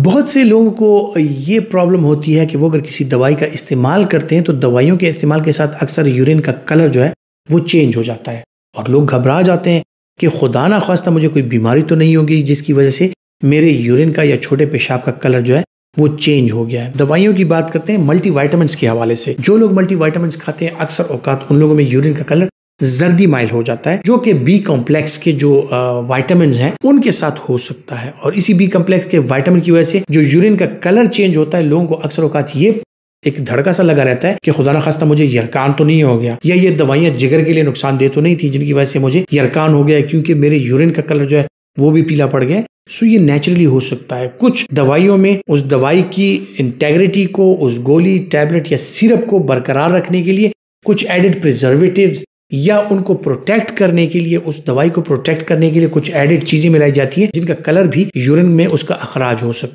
बहुत से लोगों को ये प्रॉब्लम होती है कि वो अगर किसी दवाई का इस्तेमाल करते हैं तो दवाइयों के इस्तेमाल के साथ अक्सर यूरिन का कलर जो है वो चेंज हो जाता है और लोग घबरा जाते हैं कि खुदा ना खास्ता मुझे कोई बीमारी तो नहीं होगी जिसकी वजह से मेरे यूरिन का या छोटे पेशाब का कलर जो है वो चेंज हो गया है। दवाइयों की बात करते हैं मल्टीविटामिन्स के हवाले से। जो लोग मल्टीविटामिन्स खाते हैं अक्सर औकात उन लोगों में यूरिन का कलर जर्दी माइल हो जाता है, जो कि बी कॉम्प्लेक्स के जो विटामिन्स हैं उनके साथ हो सकता है। और इसी बी कॉम्प्लेक्स के विटामिन की वजह से जो यूरिन का कलर चेंज होता है, लोगों को अक्सर औकात ये एक धड़का सा लगा रहता है कि खुदा ना खास्ता मुझे यरकान तो नहीं हो गया, या ये दवाइयां जिगर के लिए नुकसानदेह तो नहीं थी जिनकी वजह से मुझे यरकान हो गया क्योंकि मेरे यूरिन का कलर जो है वो भी पीला पड़ गया। सो ये नेचुरली हो सकता है। कुछ दवाइयों में उस दवाई की इंटेग्रिटी को, उस गोली, टैबलेट या सिरप को बरकरार रखने के लिए कुछ एडेड प्रिजर्वेटिव्स या उनको प्रोटेक्ट करने के लिए, उस दवाई को प्रोटेक्ट करने के लिए कुछ एडेड चीजें मिलाई जाती हैं जिनका कलर भी यूरिन में उसका अखराज हो सकता है।